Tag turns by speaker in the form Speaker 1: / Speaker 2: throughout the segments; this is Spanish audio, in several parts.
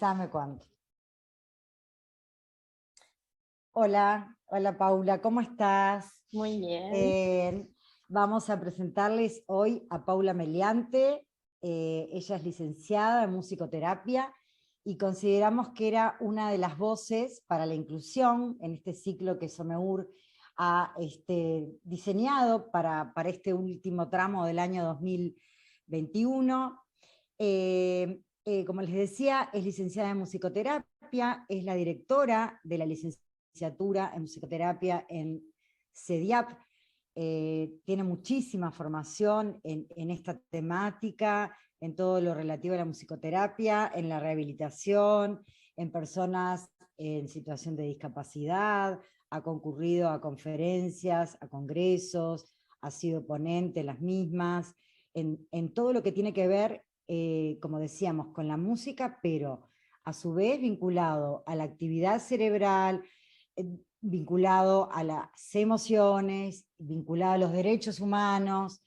Speaker 1: Ya me cuento. Hola, hola Paula, ¿cómo estás?
Speaker 2: Muy bien.
Speaker 1: Vamos a presentarles hoy a Paula Meliante. Ella es licenciada en musicoterapia y consideramos que era una de las voces para la inclusión en este ciclo que SOMEUR ha diseñado para este último tramo del año 2021. Como les decía, es licenciada en musicoterapia, es la directora de la licenciatura en musicoterapia en CEDIAP, tiene muchísima formación en esta temática, en todo lo relativo a la musicoterapia, en la rehabilitación, en personas en situación de discapacidad, ha concurrido a conferencias, a congresos, ha sido ponente en las mismas, en todo lo que tiene que ver, como decíamos, con la música, pero a su vez vinculado a la actividad cerebral, vinculado a las emociones, vinculado a los derechos humanos.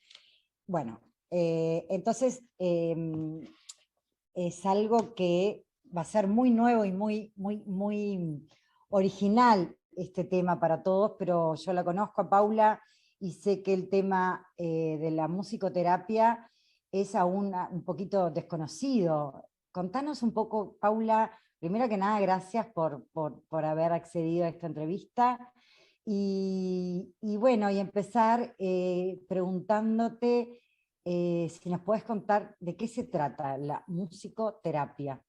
Speaker 1: Bueno, entonces es algo que va a ser muy nuevo y muy original este tema para todos, pero yo la conozco a Paula y sé que el tema de la musicoterapia es aún un poquito desconocido. Contanos un poco, Paula, primero que nada, gracias por haber accedido a esta entrevista. Y bueno, y empezar preguntándote si nos puedes contar de qué se trata la musicoterapia.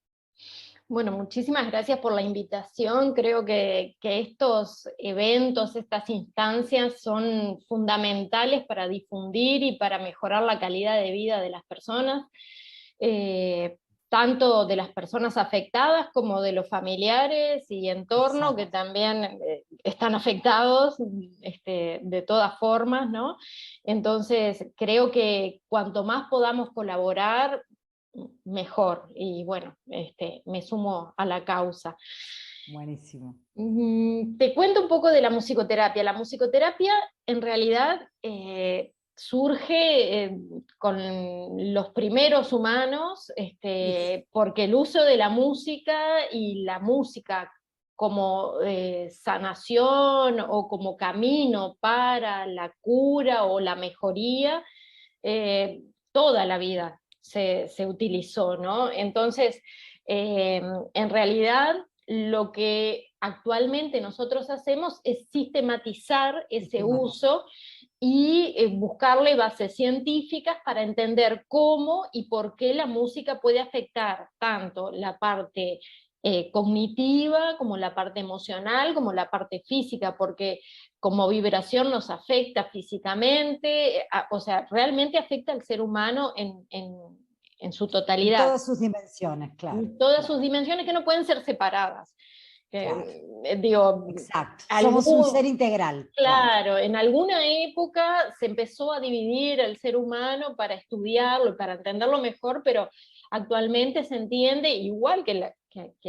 Speaker 2: Bueno, muchísimas gracias por la invitación. Creo que estos eventos, estas instancias son fundamentales para difundir y para mejorar la calidad de vida de las personas, tanto de las personas afectadas como de los familiares y entorno,
Speaker 1: Exacto.
Speaker 2: que también están afectados de todas formas, ¿no? Entonces, creo que cuanto más podamos colaborar, mejor, y bueno, me sumo a la causa.
Speaker 1: Buenísimo.
Speaker 2: Te cuento un poco de la musicoterapia. La musicoterapia en realidad surge con los primeros humanos, porque el uso de la música y la música como sanación o como camino para la cura o la mejoría, toda la vida se utilizó, ¿no? Entonces, en realidad, lo que actualmente nosotros hacemos es sistematizar ese uso y buscarle bases científicas para entender cómo y por qué la música puede afectar tanto la parte cognitiva, como la parte emocional, como la parte física, porque como vibración nos afecta físicamente, o sea, realmente afecta al ser humano en su
Speaker 1: En
Speaker 2: totalidad,
Speaker 1: todas sus dimensiones, claro.
Speaker 2: en todas sus
Speaker 1: Claro,
Speaker 2: dimensiones que no pueden ser separadas.
Speaker 1: claro.
Speaker 2: Digo,
Speaker 1: Exacto. Somos un ser
Speaker 2: algún,
Speaker 1: integral, claro.
Speaker 2: claro, en alguna época se empezó a dividir el ser humano para estudiarlo y para entenderlo mejor, pero actualmente se entiende igual que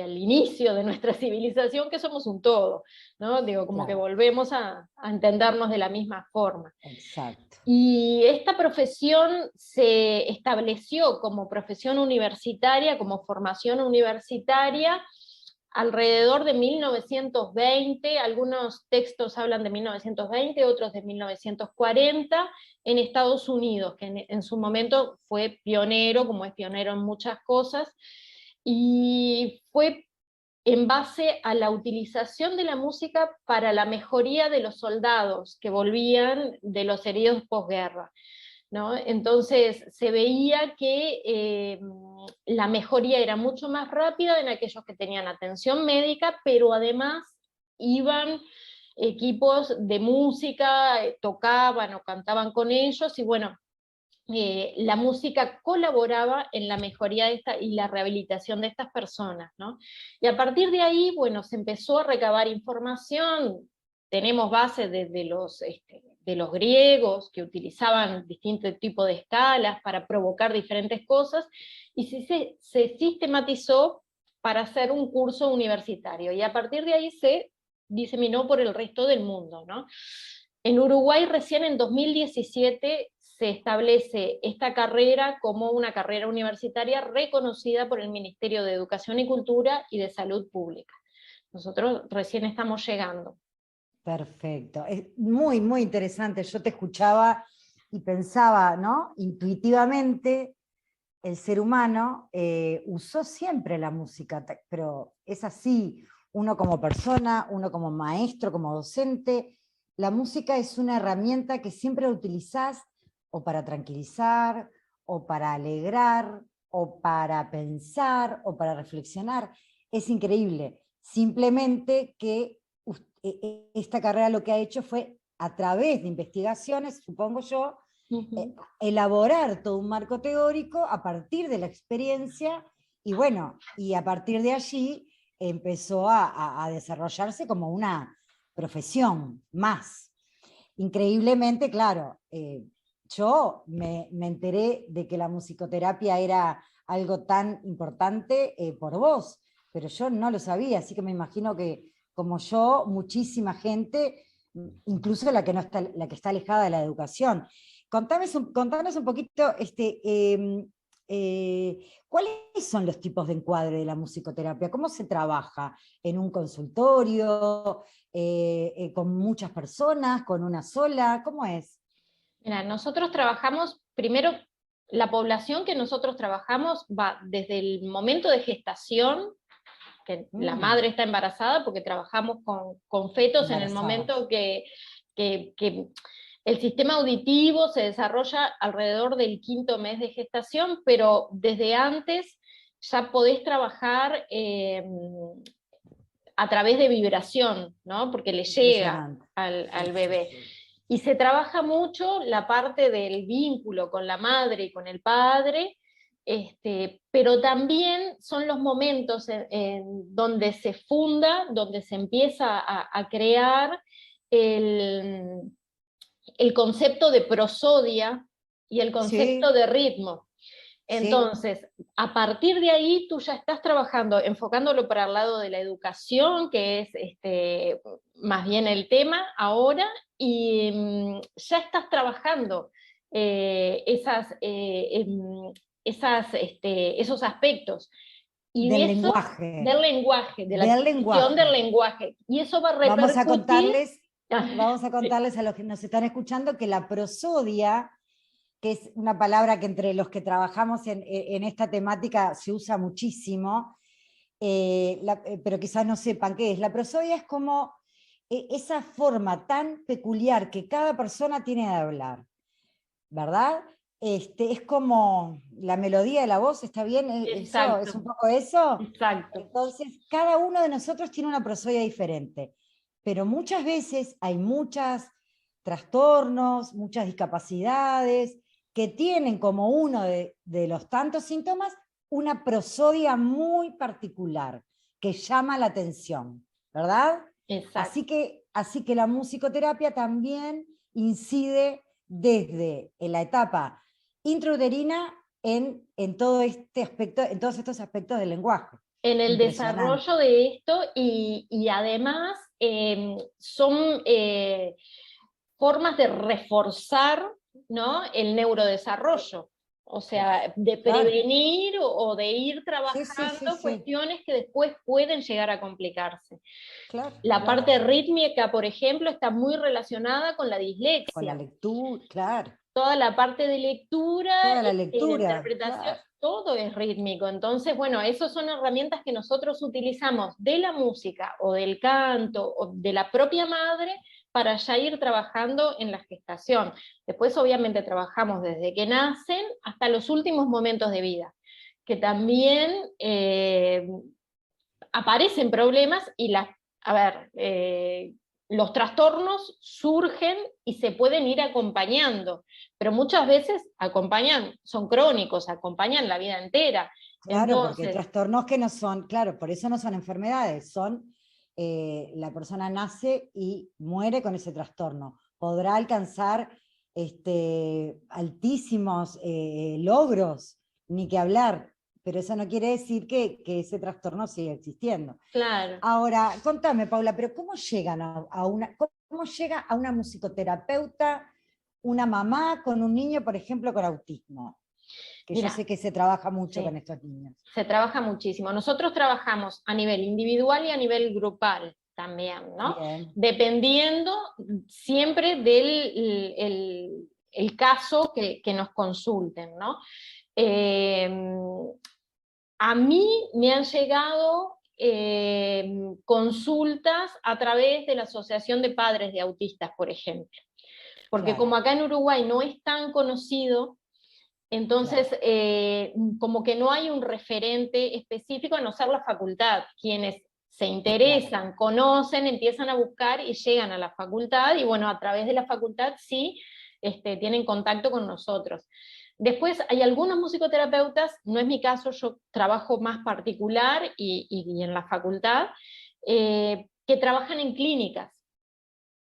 Speaker 2: al inicio de nuestra civilización, que somos un todo, ¿no? Digo, como que
Speaker 1: Claro.
Speaker 2: volvemos a entendernos de la misma forma.
Speaker 1: Exacto.
Speaker 2: Y esta profesión se estableció como profesión universitaria, como formación universitaria, alrededor de 1920, algunos textos hablan de 1920, otros de 1940, en Estados Unidos, que en su momento fue pionero, como es pionero en muchas cosas, y fue en base a la utilización de la música para la mejoría de los soldados que volvían de los heridos posguerra, ¿no? Entonces se veía que la mejoría era mucho más rápida en aquellos que tenían atención médica, pero además iban equipos de música, tocaban o cantaban con ellos, y bueno, la música colaboraba en la mejoría de y la rehabilitación de estas personas, ¿no? Y a partir de ahí, bueno, se empezó a recabar información, tenemos bases de los griegos, que utilizaban distintos tipos de escalas para provocar diferentes cosas, y se sistematizó para hacer un curso universitario, y a partir de ahí se diseminó por el resto del mundo, ¿no? En Uruguay recién en 2017 se establece esta carrera como una carrera universitaria reconocida por el Ministerio de Educación y Cultura y de Salud Pública. Nosotros recién estamos llegando.
Speaker 1: Perfecto, es muy, muy interesante. Yo te escuchaba y pensaba, ¿no? Intuitivamente, el ser humano usó siempre la música, pero es así, uno como persona, uno como maestro, como docente, la música es una herramienta que siempre utilizás o para tranquilizar, o para alegrar, o para pensar, o para reflexionar. Es increíble. Simplemente que esta carrera lo que ha hecho fue, a través de investigaciones, supongo yo, elaborar todo un marco teórico a partir de la experiencia, y bueno, y a partir de allí empezó a desarrollarse como una profesión más. Increíblemente, claro, yo me enteré de que la musicoterapia era algo tan importante por vos, pero yo no lo sabía, así que me imagino que como yo, muchísima gente, incluso la que, no está, la que está alejada de la educación. Contanos un poquito, ¿cuáles son los tipos de encuadre de la musicoterapia? ¿Cómo se trabaja? ¿En un consultorio? ¿Con muchas personas? ¿Con una sola? ¿Cómo es?
Speaker 2: Mira, nosotros trabajamos, primero, la población que nosotros trabajamos va desde el momento de gestación, que la madre está embarazada, porque trabajamos con fetos en el momento que el sistema auditivo se desarrolla alrededor del 5º mes de gestación, pero desde antes ya podés trabajar a través de vibración, ¿no? Porque le llega al bebé. Y se trabaja mucho la parte del vínculo con la madre y con el padre, pero también son los momentos en donde se funda, donde se empieza a crear el concepto de prosodia y el concepto de ritmo. Entonces, a partir de ahí tú ya estás trabajando, enfocándolo para el lado de la educación, que es más bien el tema ahora, y ya estás trabajando esos aspectos. Y
Speaker 1: del
Speaker 2: eso,
Speaker 1: lenguaje.
Speaker 2: del lenguaje, de la
Speaker 1: Del
Speaker 2: adquisición del lenguaje. Y eso va a repercutir...
Speaker 1: Vamos a contarles a los que nos están escuchando que la prosodia, que es una palabra que entre los que trabajamos en esta temática se usa muchísimo, pero quizás no sepan qué es. La prosodia es como esa forma tan peculiar que cada persona tiene de hablar, ¿verdad? Es como la melodía de la voz, ¿está bien? ¿Eso, es un poco eso?
Speaker 2: Exacto.
Speaker 1: Entonces, cada uno de nosotros tiene una prosodia diferente, pero muchas veces hay muchos trastornos, muchas discapacidades, que tienen como uno de los tantos síntomas una prosodia muy particular, que llama la atención, ¿verdad?
Speaker 2: Exacto.
Speaker 1: Así que la musicoterapia también incide desde la etapa intrauterina en todo este aspecto, en todos estos aspectos del lenguaje.
Speaker 2: En el desarrollo de esto, y además son formas de reforzar, ¿no?, el neurodesarrollo. O sea, de prevenir o de ir trabajando cuestiones que después pueden llegar a complicarse. La parte rítmica, por ejemplo, está muy relacionada con la dislexia.
Speaker 1: Con la lectura,
Speaker 2: Toda la parte de lectura,
Speaker 1: toda la
Speaker 2: de
Speaker 1: lectura,
Speaker 2: interpretación, todo es rítmico. Entonces, bueno, esas son herramientas que nosotros utilizamos de la música o del canto o de la propia madre para ya ir trabajando en la gestación. Después, obviamente, trabajamos desde que nacen hasta los últimos momentos de vida, que también aparecen problemas y los trastornos surgen y se pueden ir acompañando, pero muchas veces son crónicos, acompañan la vida entera.
Speaker 1: Claro, porque trastornos que no son, claro, por eso no son enfermedades, son, la persona nace y muere con ese trastorno. Podrá alcanzar altísimos logros, ni que hablar, pero eso no quiere decir que ese trastorno siga existiendo.
Speaker 2: Claro.
Speaker 1: Ahora, contame, Paula, pero ¿cómo llega a una musicoterapeuta una mamá con un niño, por ejemplo, con autismo? Que
Speaker 2: Mira,
Speaker 1: yo sé que se trabaja mucho
Speaker 2: sí,
Speaker 1: con estos niños.
Speaker 2: se trabaja muchísimo. Nosotros trabajamos a nivel individual y a nivel grupal también, ¿no?
Speaker 1: Bien,
Speaker 2: Dependiendo siempre del el caso que nos consulten, ¿no? Eh, a mí me han llegado consultas a través de la Asociación de Padres de Autistas, por ejemplo. Porque
Speaker 1: claro,
Speaker 2: como acá en Uruguay no es tan conocido, entonces
Speaker 1: claro.
Speaker 2: como que no hay un referente específico, a no ser la facultad. Quienes se
Speaker 1: Claro.
Speaker 2: interesan, conocen, empiezan a buscar y llegan a la facultad, y bueno, a través de la facultad sí tienen contacto con nosotros. Después hay algunos musicoterapeutas, no es mi caso, yo trabajo más particular y en la facultad, que trabajan en clínicas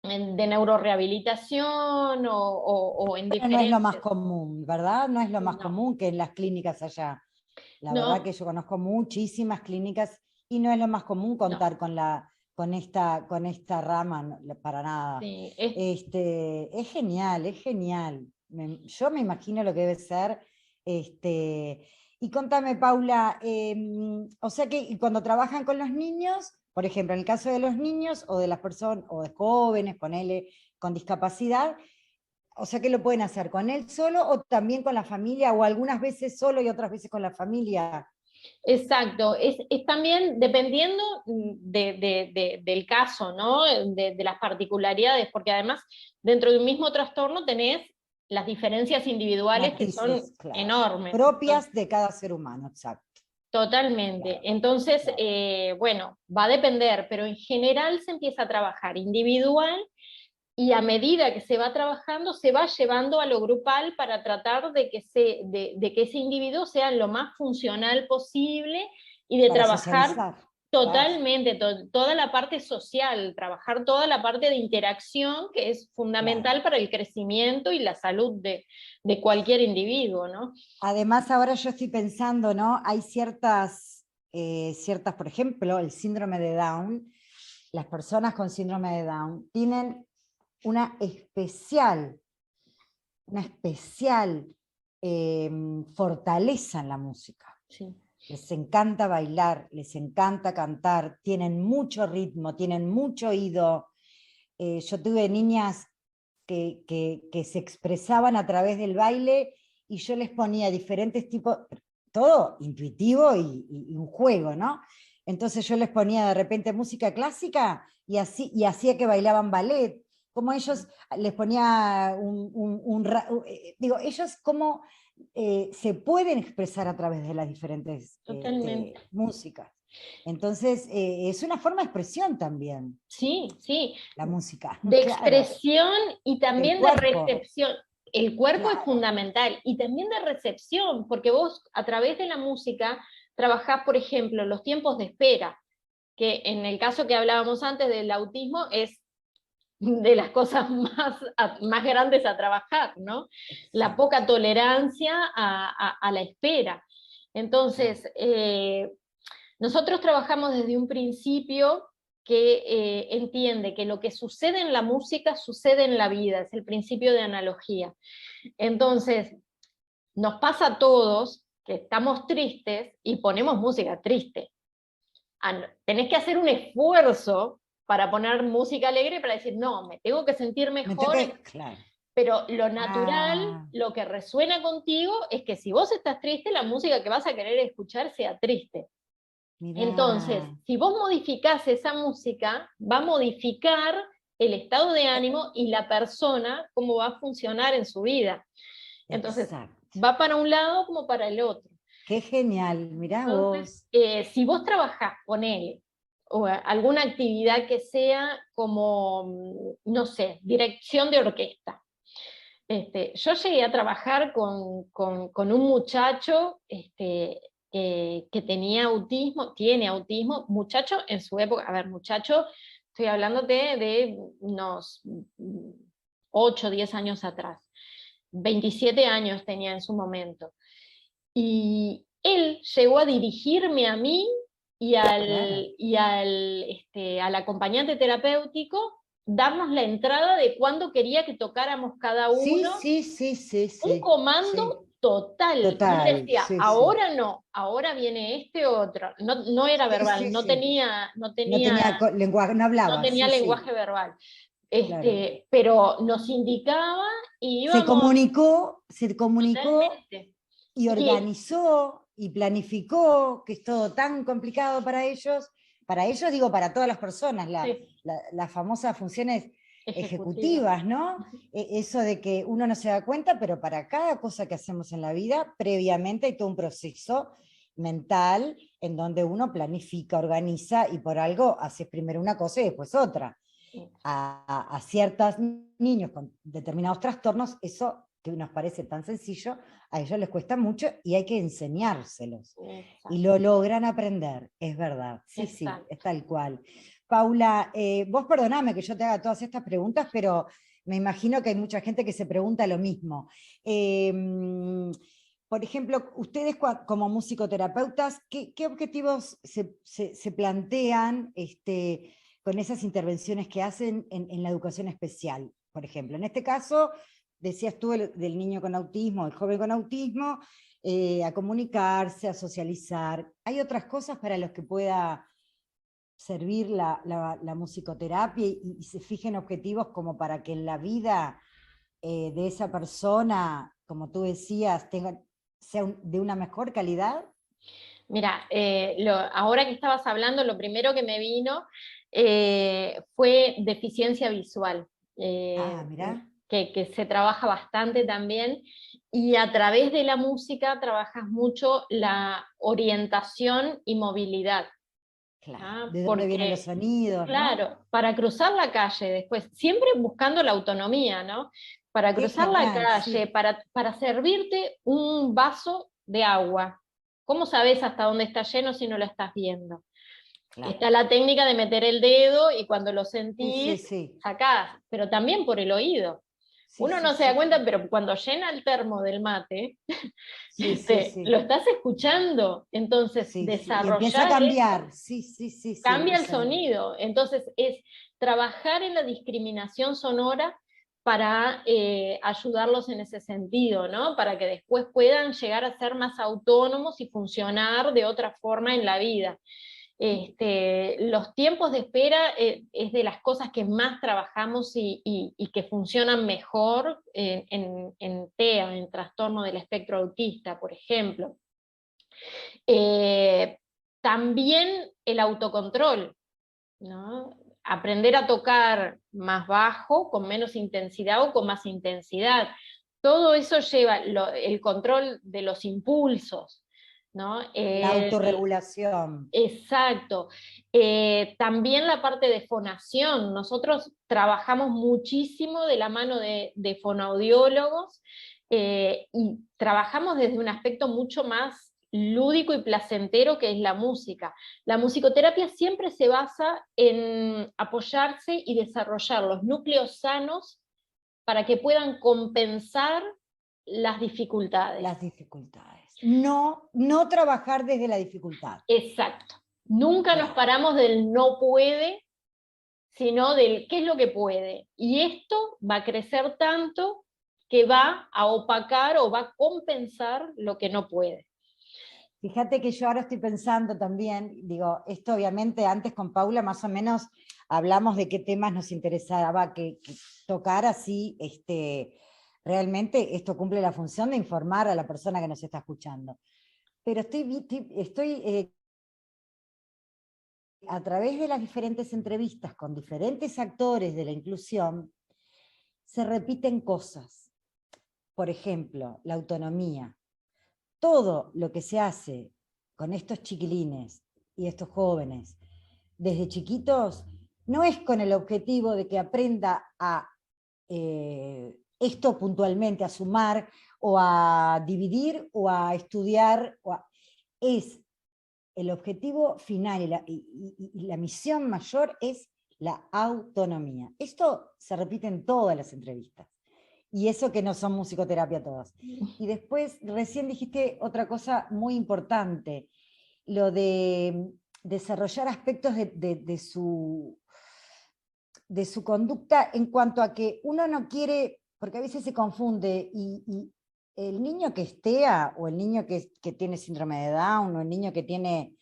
Speaker 2: de neurorehabilitación o en
Speaker 1: Pero no es lo más
Speaker 2: diferentes.
Speaker 1: común, ¿verdad? No es lo más
Speaker 2: No,
Speaker 1: común que en las clínicas allá. La verdad
Speaker 2: no,
Speaker 1: que yo conozco muchísimas clínicas y no es lo más común
Speaker 2: no.
Speaker 1: contar con esta rama, para nada.
Speaker 2: Sí,
Speaker 1: Es genial, es genial. Yo me imagino lo que debe ser. Este, y contame, Paula, o sea que cuando trabajan con los niños, por ejemplo, en el caso de los niños o de las personas, o de jóvenes, ponele, con discapacidad, o sea que lo pueden hacer con él solo o también con la familia, o algunas veces solo y otras veces con la familia.
Speaker 2: exacto. Es también dependiendo del caso, ¿no? De las particularidades, porque además dentro de un mismo trastorno tenés las diferencias individuales que son
Speaker 1: Matices, claro.
Speaker 2: enormes.
Speaker 1: Propias de cada ser humano, exacto.
Speaker 2: Totalmente.
Speaker 1: Claro,
Speaker 2: Entonces,
Speaker 1: claro.
Speaker 2: bueno, va a depender, pero en general se empieza a trabajar individual. Y a medida que se va trabajando, se va llevando a lo grupal para tratar de que ese individuo sea lo más funcional posible y de
Speaker 1: Para
Speaker 2: trabajar
Speaker 1: socializar, claro,
Speaker 2: totalmente toda la parte social, trabajar toda la parte de interacción que es
Speaker 1: claro.
Speaker 2: fundamental para el crecimiento y la salud de cualquier individuo, ¿no?
Speaker 1: Además, ahora yo estoy pensando, ¿no? Hay ciertas, por ejemplo, el síndrome de Down. Las personas con síndrome de Down tienen una especial, una especial fortaleza en la música.
Speaker 2: Sí.
Speaker 1: Les encanta bailar, les encanta cantar, tienen mucho ritmo, tienen mucho oído. Yo tuve niñas que se expresaban a través del baile y yo les ponía diferentes tipos, todo intuitivo y un juego, ¿no? Entonces yo les ponía de repente música clásica y hacía que bailaban ballet. Como ellos les ponía digo, ellos como se pueden expresar a través de las diferentes
Speaker 2: Totalmente.
Speaker 1: músicas. Entonces, es una forma de expresión también,
Speaker 2: Sí, sí,
Speaker 1: la música,
Speaker 2: de
Speaker 1: claro,
Speaker 2: expresión y
Speaker 1: del
Speaker 2: también de
Speaker 1: cuerpo,
Speaker 2: recepción. El cuerpo es
Speaker 1: claro.
Speaker 2: fundamental y también de recepción, porque vos a través de la música trabajás, por ejemplo, los tiempos de espera, que en el caso que hablábamos antes del autismo es de las cosas más grandes a trabajar, ¿no? La
Speaker 1: Exacto,
Speaker 2: poca tolerancia a la espera.
Speaker 1: claro.
Speaker 2: Entonces, nosotros trabajamos desde un principio que entiende que lo que sucede en la música sucede en la vida, es el principio de analogía. Entonces, nos pasa a todos que estamos tristes y ponemos música triste. Tenés que hacer un esfuerzo para poner música alegre para decir, no, me tengo que sentir
Speaker 1: Me tengo
Speaker 2: mejor,
Speaker 1: que, claro.
Speaker 2: pero lo natural,
Speaker 1: Ah,
Speaker 2: lo que resuena contigo es que si vos estás triste, la música que vas a querer escuchar sea triste. Entonces,
Speaker 1: mirá,
Speaker 2: si vos modificás esa música, va a modificar el estado de ánimo y la persona, cómo va a funcionar en su vida. Entonces,
Speaker 1: exacto.
Speaker 2: va para un lado como para el otro.
Speaker 1: Qué genial, mirá
Speaker 2: Entonces,
Speaker 1: vos.
Speaker 2: si vos trabajás con él, o alguna actividad que sea como, no sé, dirección de orquesta. Yo llegué a trabajar con un muchacho que tenía autismo, tiene autismo, muchacho en su época, a ver, muchacho, estoy hablándote de unos 8 o 10 años atrás, 27 años tenía en su momento. Y él llegó a dirigirme a mí y
Speaker 1: Claro,
Speaker 2: al acompañante terapéutico darnos la entrada de cuándo quería que tocáramos cada uno, un comando total.
Speaker 1: Total,
Speaker 2: Él decía,
Speaker 1: sí,
Speaker 2: ahora no, ahora viene este otro. No, no era verbal, no tenía,
Speaker 1: No tenía lenguaje, no hablaba,
Speaker 2: lenguaje verbal.
Speaker 1: Claro.
Speaker 2: Pero nos indicaba y
Speaker 1: Se
Speaker 2: íbamos
Speaker 1: comunicó
Speaker 2: totalmente.
Speaker 1: y organizó y planificó, que es todo tan complicado para ellos digo, para todas las personas, las famosas funciones ejecutivas, ¿no? Eso de que uno no se da cuenta, pero para cada cosa que hacemos en la vida, previamente hay todo un proceso mental en donde uno planifica, organiza y por algo haces primero una cosa y después otra. A ciertos niños con determinados trastornos, eso que nos parece tan sencillo, a ellos les cuesta mucho y hay que enseñárselos. Exacto. Y lo logran aprender, es verdad. Sí, exacto. Sí, es tal cual. Paula, vos perdoname que yo te haga todas estas preguntas, pero me imagino que hay mucha gente que se pregunta lo mismo. Por ejemplo, ustedes como musicoterapeutas, ¿qué objetivos se plantean con esas intervenciones que hacen en la educación especial? Por ejemplo, en este caso, decías tú del niño con autismo, el joven con autismo, a comunicarse, a socializar. ¿Hay otras cosas para los que pueda servir la musicoterapia y se fijen objetivos como para que en la vida de esa persona, como tú decías, sea de una mejor calidad?
Speaker 2: Mira, ahora que estabas hablando, lo primero que me vino fue deficiencia visual, que se trabaja bastante también, y a través de la música trabajas mucho la orientación y movilidad.
Speaker 1: Claro, ¿de dónde vienen los sonidos?
Speaker 2: Claro, ¿no? Para cruzar la calle después, siempre buscando la autonomía, ¿no? Para cruzar la calle, sí. para servirte un vaso de agua. ¿Cómo sabes hasta dónde está lleno si no lo estás viendo? Claro. Está la técnica de meter el dedo y cuando lo sentís, sacás, pero también por el oído. Uno no se da cuenta, pero cuando llena el termo del mate, lo estás escuchando, entonces desarrollar
Speaker 1: y empieza a cambiar,
Speaker 2: cambia el sonido, entonces es trabajar en la discriminación sonora para ayudarlos en ese sentido, ¿no? Para que después puedan llegar a ser más autónomos y funcionar de otra forma en la vida. Los tiempos de espera es de las cosas que más trabajamos y que funcionan mejor en TEA, en trastorno del espectro autista, por ejemplo. También el autocontrol, ¿no? Aprender a tocar más bajo, con menos intensidad o con más intensidad. Todo eso lleva el control de los impulsos, ¿no?
Speaker 1: La autorregulación.
Speaker 2: Exacto. También la parte de fonación. Nosotros trabajamos muchísimo de la mano de fonoaudiólogos y trabajamos desde un aspecto mucho más lúdico y placentero que es la música. La musicoterapia siempre se basa en apoyarse y desarrollar los núcleos sanos para que puedan compensar las dificultades.
Speaker 1: Las dificultades. No trabajar desde la dificultad.
Speaker 2: Exacto. Nunca nos paramos del no puede, sino del qué es lo que puede. Y esto va a crecer tanto que va a opacar o va a compensar lo que no puede.
Speaker 1: Fíjate que yo ahora estoy pensando también, digo, esto obviamente antes con Paula más o menos hablamos de qué temas nos interesaba que tocar así, realmente esto cumple la función de informar a la persona que nos está escuchando. Pero estoy a través de las diferentes entrevistas con diferentes actores de la inclusión, se repiten cosas. Por ejemplo, la autonomía. Todo lo que se hace con estos chiquilines y estos jóvenes desde chiquitos no es con el objetivo de que aprenda a esto puntualmente, a sumar o a dividir o a estudiar, es el objetivo final y la misión mayor es la autonomía. Esto se repite en todas las entrevistas. Y eso que no son musicoterapia todas. Y después, recién dijiste otra cosa muy importante, lo de desarrollar aspectos de su de su conducta en cuanto a que uno no quiere, porque a veces se confunde, y el niño que estea, o el niño que tiene síndrome de Down, o el niño que tiene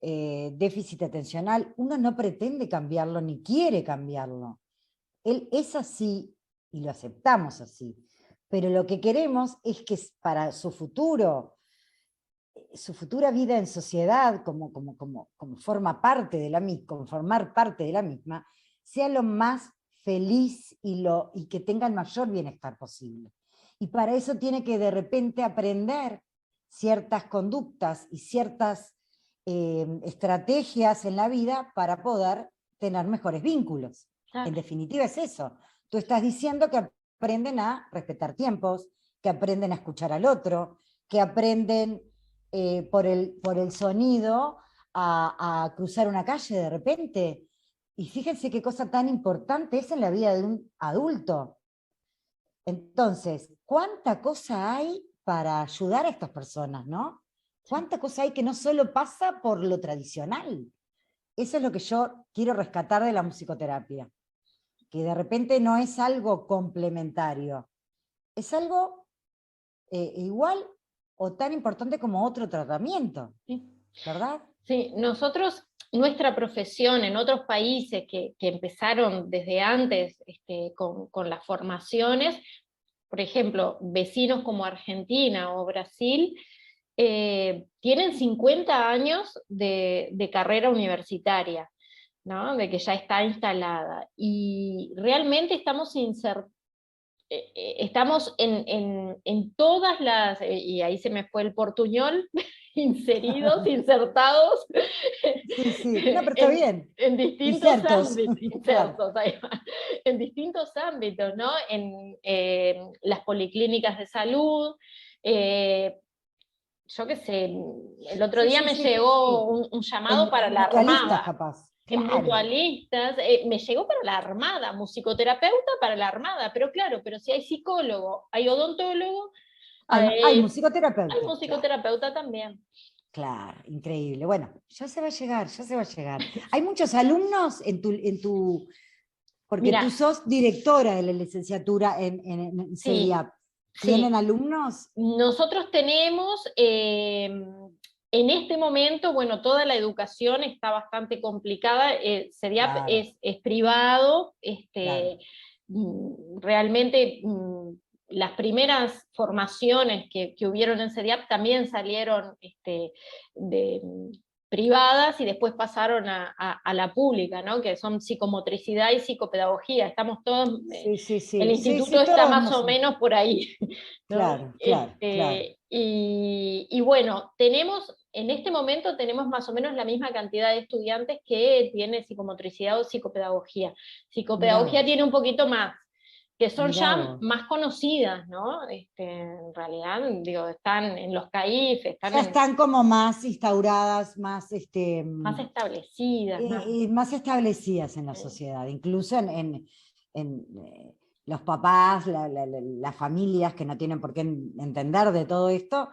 Speaker 1: déficit atencional, uno no pretende cambiarlo ni quiere cambiarlo. Él es así y lo aceptamos así. Pero lo que queremos es que para su futuro, su futura vida en sociedad, como forma parte de la misma, como formar parte de la misma, sea lo más feliz y que tenga el mayor bienestar posible. Y para eso tiene que de repente aprender ciertas conductas y ciertas estrategias en la vida para poder tener mejores vínculos.
Speaker 2: Claro.
Speaker 1: En definitiva es eso. Tú estás diciendo que aprenden a respetar tiempos, que aprenden a escuchar al otro, que aprenden por el sonido a cruzar una calle de repente. Y fíjense qué cosa tan importante es en la vida de un adulto. Entonces, ¿cuánta cosa hay para ayudar a estas personas, no? ¿Cuánta cosa hay que no solo pasa por lo tradicional? Eso es lo que yo quiero rescatar de la musicoterapia, que de repente no es algo complementario, es algo igual o tan importante como otro tratamiento, ¿verdad?
Speaker 2: Sí, nosotros, nuestra profesión en otros países que empezaron desde antes con las formaciones, por ejemplo, vecinos como Argentina o Brasil, tienen 50 años de carrera universitaria, ¿no? De que ya está instalada. Y realmente estamos estamos en todas las, y ahí se me fue el portuñol, insertados
Speaker 1: Sí, no, pero está bien.
Speaker 2: en distintos
Speaker 1: Insertos.
Speaker 2: ámbitos,
Speaker 1: Claro.
Speaker 2: ahí va, en distintos ámbitos, ¿no? En las policlínicas de salud, yo qué sé, el otro día me llegó un llamado para
Speaker 1: En
Speaker 2: la
Speaker 1: mutualistas,
Speaker 2: Armada,
Speaker 1: capaz.
Speaker 2: en
Speaker 1: Claro.
Speaker 2: mutualistas, me llegó para la Armada, musicoterapeuta para la Armada, pero claro, pero si hay psicólogo, hay odontólogo,
Speaker 1: Hay
Speaker 2: hay
Speaker 1: musicoterapeuta.
Speaker 2: musicoterapeuta también.
Speaker 1: Claro, increíble. Bueno, ya se va a llegar, ya se va a llegar. Hay muchos alumnos porque tú
Speaker 2: Mira,
Speaker 1: sos directora de la licenciatura en
Speaker 2: sí,
Speaker 1: CELIAP. ¿Tienen
Speaker 2: sí.
Speaker 1: alumnos?
Speaker 2: Nosotros tenemos, en este momento, bueno, toda la educación está bastante complicada, CEDIAP
Speaker 1: Claro,
Speaker 2: es privado,
Speaker 1: claro.
Speaker 2: realmente las primeras formaciones que hubieron en CEDIAP también salieron de, privadas y después pasaron a la pública, ¿no? Que son psicomotricidad y psicopedagogía, estamos todos...
Speaker 1: Sí, sí,
Speaker 2: el
Speaker 1: sí. Sí,
Speaker 2: instituto
Speaker 1: sí,
Speaker 2: está
Speaker 1: todos
Speaker 2: más
Speaker 1: más.
Speaker 2: o menos por ahí, ¿no?
Speaker 1: Claro, claro, claro.
Speaker 2: Y bueno, en este momento tenemos más o menos la misma cantidad de estudiantes que tiene psicomotricidad o psicopedagogía.
Speaker 1: Mirá
Speaker 2: Psicopedagogía
Speaker 1: vos,
Speaker 2: tiene un poquito más, que son
Speaker 1: mirá
Speaker 2: ya
Speaker 1: vos.
Speaker 2: más conocidas, ¿no? En realidad, digo, están en los CAIF, están
Speaker 1: Ya están como más instauradas, más,
Speaker 2: más establecidas, más...
Speaker 1: más establecidas en la sociedad, incluso en los papás, las familias que no tienen por qué entender de todo esto,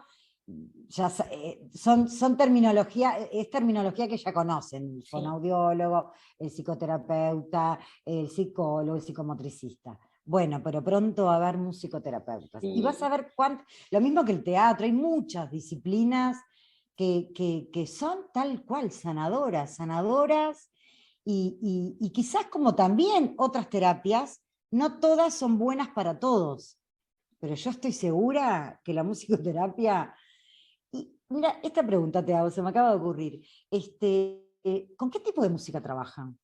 Speaker 1: ya son terminología, es terminología que ya conocen, el
Speaker 2: Sí.
Speaker 1: fonoaudiólogo, el psicoterapeuta, el psicólogo, el psicomotricista. Bueno, pero pronto va a haber musicoterapeutas. Y vas a ver lo mismo que el teatro, hay muchas disciplinas que son tal cual sanadoras, y quizás como también otras terapias, no todas son buenas para todos, pero yo estoy segura que la musicoterapia, y mira, esta pregunta te hago, se me acaba de ocurrir, ¿con qué tipo de música trabajan?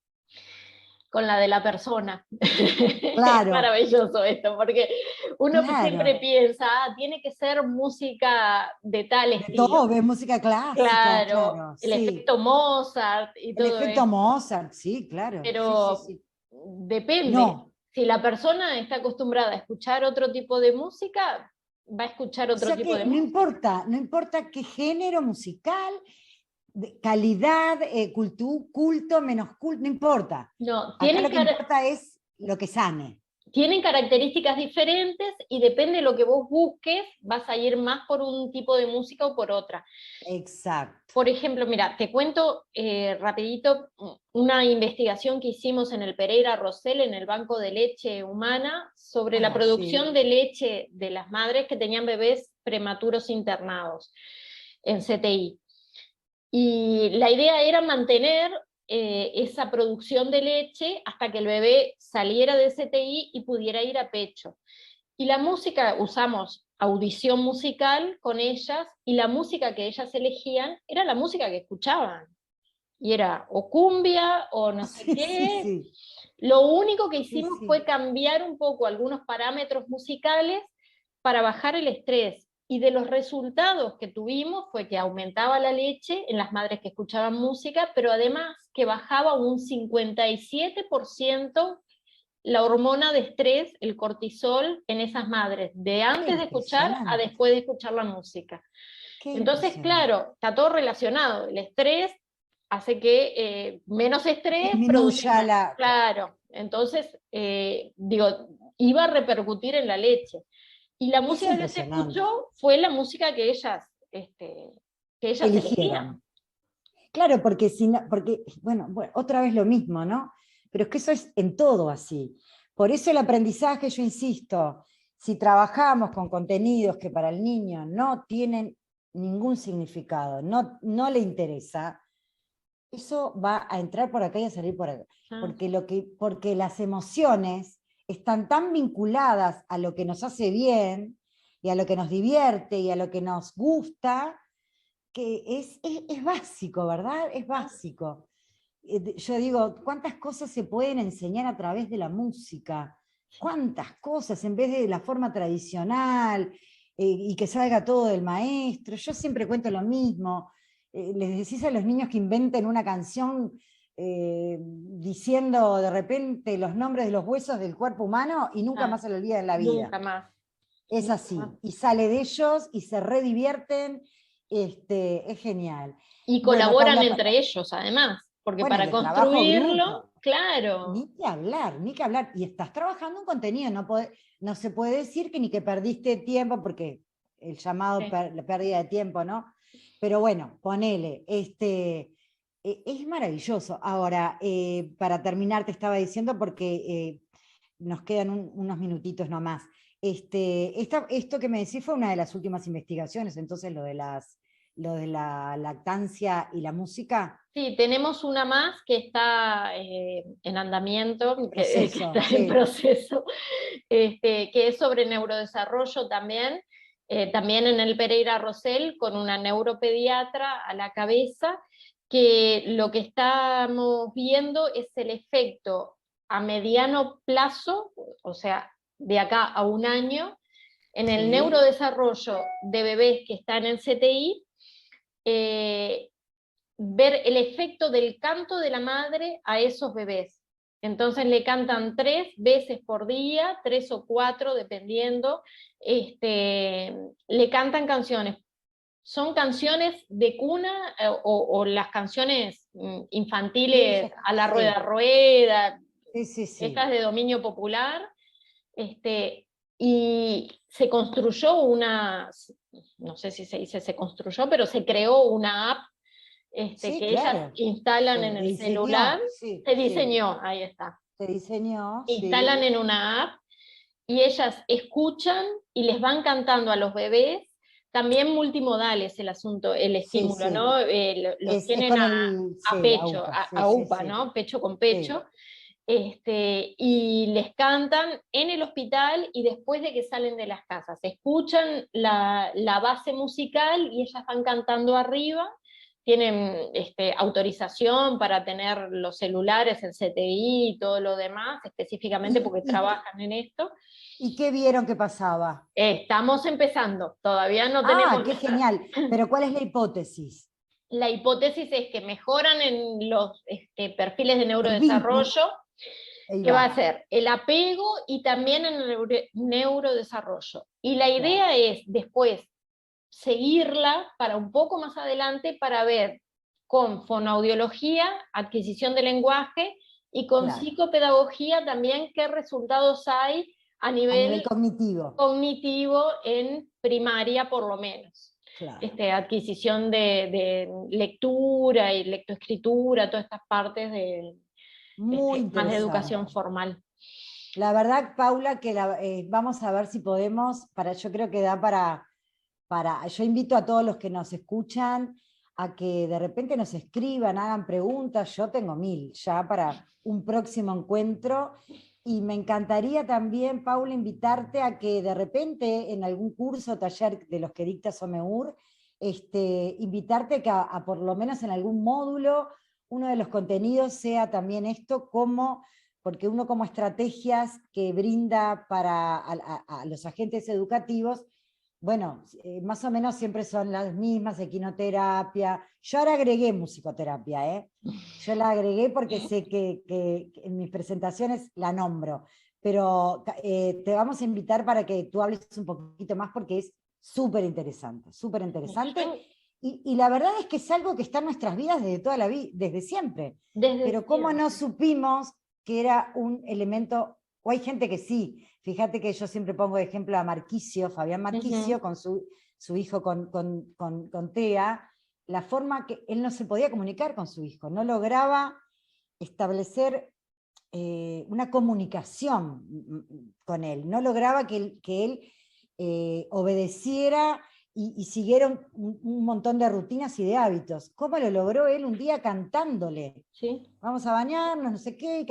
Speaker 2: Con la de la persona. Es
Speaker 1: Claro,
Speaker 2: maravilloso esto, porque uno siempre
Speaker 1: claro,
Speaker 2: piensa, tiene que ser música de tal
Speaker 1: de
Speaker 2: estilo.
Speaker 1: todo, de música clásica,
Speaker 2: Claro,
Speaker 1: claro,
Speaker 2: el
Speaker 1: sí.
Speaker 2: efecto Mozart y
Speaker 1: El
Speaker 2: todo
Speaker 1: efecto
Speaker 2: eso,
Speaker 1: Mozart, sí, claro, sí, sí,
Speaker 2: pero
Speaker 1: sí.
Speaker 2: depende.
Speaker 1: No,
Speaker 2: Si la persona está acostumbrada a escuchar otro tipo de música, va a escuchar
Speaker 1: o
Speaker 2: otro
Speaker 1: sea
Speaker 2: tipo
Speaker 1: que
Speaker 2: de
Speaker 1: no
Speaker 2: música.
Speaker 1: importa, no importa qué género musical, calidad, culto, menos culto, no importa.
Speaker 2: No,
Speaker 1: Acá
Speaker 2: tiene
Speaker 1: lo
Speaker 2: que
Speaker 1: que
Speaker 2: haber,
Speaker 1: importa es lo que sane.
Speaker 2: tienen características diferentes y depende de lo que vos busques, vas a ir más por un tipo de música o por otra.
Speaker 1: Exacto.
Speaker 2: Por ejemplo, mira, te cuento rapidito una investigación que hicimos en el Pereira Rosell, en el Banco de Leche Humana, sobre la producción
Speaker 1: sí.
Speaker 2: de leche de las madres que tenían bebés prematuros internados en CTI. Y la idea era mantener esa producción de leche hasta que el bebé saliera de CTI y pudiera ir a pecho. Y la música, usamos audición musical con ellas, y la música que ellas elegían era la música que escuchaban. Y era o cumbia o no sé qué.
Speaker 1: Sí.
Speaker 2: Lo único que hicimos fue cambiar un poco algunos parámetros musicales para bajar el estrés. Y de los resultados que tuvimos fue que aumentaba la leche en las madres que escuchaban música, pero además que bajaba un 57% la hormona de estrés, el cortisol, en esas madres, de antes de escuchar a después de escuchar la música. Entonces, claro, está todo relacionado. El estrés hace que menos estrés
Speaker 1: disminuya la...
Speaker 2: Claro, entonces, digo, iba a repercutir en la leche. Y la música que se escuchó fue la música que ellas eligieron.
Speaker 1: Claro, porque, bueno, otra vez lo mismo, ¿no? Pero es que eso es en todo así. Por eso el aprendizaje, yo insisto, si trabajamos con contenidos que para el niño no tienen ningún significado, no le interesa, eso va a entrar por acá y a salir por acá. Porque las emociones están tan vinculadas a lo que nos hace bien, y a lo que nos divierte, y a lo que nos gusta, que es básico, ¿verdad? Es básico. Yo digo, ¿cuántas cosas se pueden enseñar a través de la música? ¿Cuántas cosas en vez de la forma tradicional y que salga todo del maestro? Yo siempre cuento lo mismo. Les decís a los niños que inventen una canción diciendo de repente los nombres de los huesos del cuerpo humano y nunca más se lo olvida en la vida.
Speaker 2: Nunca más.
Speaker 1: Es así. Y sale de ellos y se redivierten. Es genial.
Speaker 2: Y colaboran entre ellos, además. Porque para construirlo, claro.
Speaker 1: Ni que hablar. Y estás trabajando un contenido, no se puede decir que ni que perdiste tiempo, porque el llamado la pérdida de tiempo, ¿no? Pero bueno, ponele, es maravilloso. Ahora, para terminar, te estaba diciendo, porque nos quedan unos minutitos nomás. Esto que me decís fue una de las últimas investigaciones, entonces lo de la lactancia y la música.
Speaker 2: Sí, tenemos una más que está en andamiento, que está en proceso, que es sobre neurodesarrollo también, también en el Pereira Rosell, con una neuropediatra a la cabeza, que lo que estamos viendo es el efecto a mediano plazo, o sea, de acá a un año, en el neurodesarrollo de bebés que están en CTI, ver el efecto del canto de la madre a esos bebés. Entonces le cantan 3 veces por día, 3 o 4, dependiendo, le cantan canciones. Son canciones de cuna o las canciones infantiles a la rueda rueda, estas de dominio popular, y se construyó no sé si se dice se construyó, pero se creó una app que ellas instalan en el celular, se diseñó, ahí está.
Speaker 1: Se diseñó,
Speaker 2: instalan en una app y ellas escuchan y les van cantando a los bebés, también multimodal es el asunto, el estímulo, ¿no? Los tienen a pecho, a UPA, ¿no? Pecho con pecho. Y les cantan en el hospital y después de que salen de las casas. Escuchan la base musical y ellas van cantando arriba. Tienen autorización para tener los celulares, el CTI y todo lo demás, específicamente porque trabajan en esto.
Speaker 1: ¿Y qué vieron que pasaba?
Speaker 2: Estamos empezando, todavía no tenemos...
Speaker 1: ¡Ah, qué genial! Pero ¿cuál es la hipótesis?
Speaker 2: La hipótesis es que mejoran en los perfiles de neurodesarrollo, que va a ser el apego y también en el neurodesarrollo. Y la idea es después seguirla para un poco más adelante para ver con fonoaudiología, adquisición de lenguaje y con
Speaker 1: Claro.
Speaker 2: psicopedagogía también qué resultados hay a
Speaker 1: A nivel
Speaker 2: nivel
Speaker 1: cognitivo.
Speaker 2: cognitivo en primaria por lo menos.
Speaker 1: Claro.
Speaker 2: Adquisición de lectura y lectoescritura, todas estas partes de,
Speaker 1: Muy
Speaker 2: más de
Speaker 1: interesante.
Speaker 2: educación formal.
Speaker 1: La verdad, Paula, que vamos a ver si podemos, yo creo que da yo invito a todos los que nos escuchan a que de repente nos escriban, hagan preguntas, yo tengo 1000 ya para un próximo encuentro, y me encantaría también, Paula, invitarte a que de repente en algún curso, taller de los que dicta SOMEUR, invitarte que por lo menos en algún módulo, uno de los contenidos sea también esto, porque uno como estrategias que brinda a los agentes educativos, bueno, más o menos siempre son las mismas, equinoterapia. Yo ahora agregué musicoterapia, ¿eh? Yo la agregué porque sé que en mis presentaciones la nombro, pero te vamos a invitar para que tú hables un poquito más porque es súper interesante, súper interesante. Y la verdad es que es algo que está en nuestras vidas desde toda la vida, desde siempre. Pero cómo no supimos que era un elemento, o hay gente que sí. Fíjate que yo siempre pongo de ejemplo a Marquicio, Fabián Marquicio, con su hijo, con Tea, la forma que él no se podía comunicar con su hijo, no lograba establecer una comunicación con él, no lograba que él obedeciera y siguiera un montón de rutinas y de hábitos. ¿Cómo lo logró él un día cantándole?
Speaker 2: ¿Sí?
Speaker 1: Vamos a bañarnos, no sé qué,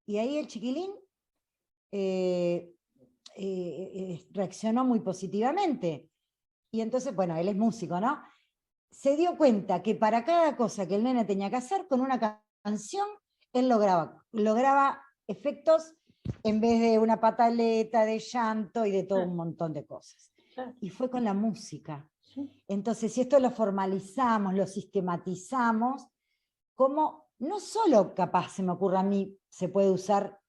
Speaker 1: y ahí el chiquilín reaccionó muy positivamente. Y entonces, bueno, él es músico, ¿no? Se dio cuenta que para cada cosa que el nene tenía que hacer, con una canción, él lograba efectos en vez de una pataleta, de llanto y de todo un montón de cosas. Y fue con la música. Entonces, si esto lo formalizamos, lo sistematizamos, como no solo capaz, se me ocurre a mí, se puede usar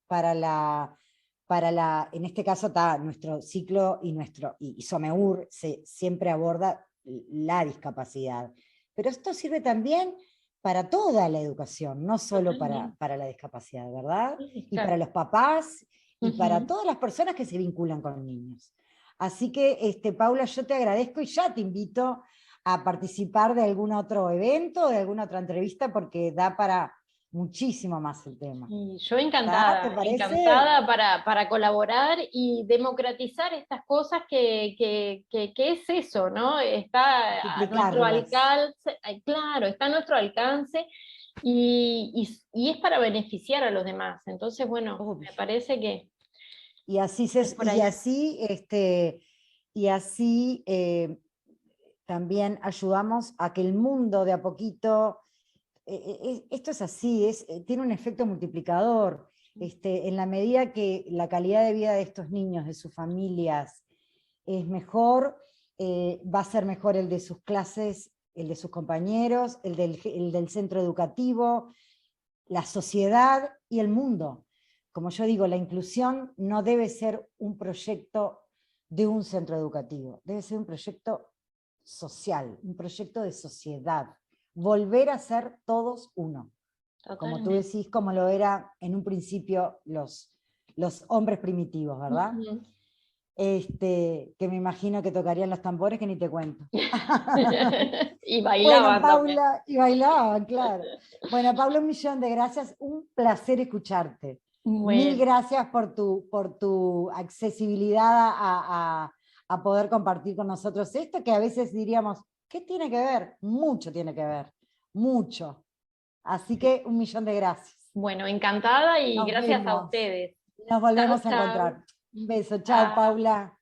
Speaker 1: en este caso está nuestro ciclo y SOMEUR siempre aborda la discapacidad, pero esto sirve también para toda la educación, no solo para la discapacidad, ¿verdad? Y para los papás y para todas las personas que se vinculan con niños. Así que, Paula, yo te agradezco y ya te invito a participar de algún otro evento, de alguna otra entrevista, porque da para muchísimo más el tema.
Speaker 2: Y yo encantada, encantada para colaborar y democratizar estas cosas que es eso, ¿no? Está a nuestro alcance, claro, está a nuestro alcance y es para beneficiar a los demás. Entonces, bueno, me parece que...
Speaker 1: Y así también ayudamos a que el mundo de a poquito, esto es así, tiene un efecto multiplicador. En la medida que la calidad de vida de estos niños, de sus familias, es mejor, va a ser mejor el de sus clases, el de sus compañeros, el del centro educativo, la sociedad y el mundo. Como yo digo, la inclusión no debe ser un proyecto de un centro educativo, debe ser un proyecto social, un proyecto de sociedad. Volver a ser todos uno. Totalmente. Como tú decís, como lo era en un principio los hombres primitivos, ¿verdad? Que me imagino que tocarían los tambores que ni te cuento.
Speaker 2: Y bailaban.
Speaker 1: Bueno, Paula, y bailaban, claro. Bueno, Paula, 1.000.000 de gracias, un placer escucharte. Bueno. 1000 gracias por tu accesibilidad a poder compartir con nosotros esto, que a veces diríamos, ¿qué tiene que ver? Mucho tiene que ver, mucho. Así que 1.000.000 de gracias.
Speaker 2: Bueno, encantada y gracias a ustedes.
Speaker 1: Nos volvemos a encontrar. Un beso, chao, Paula.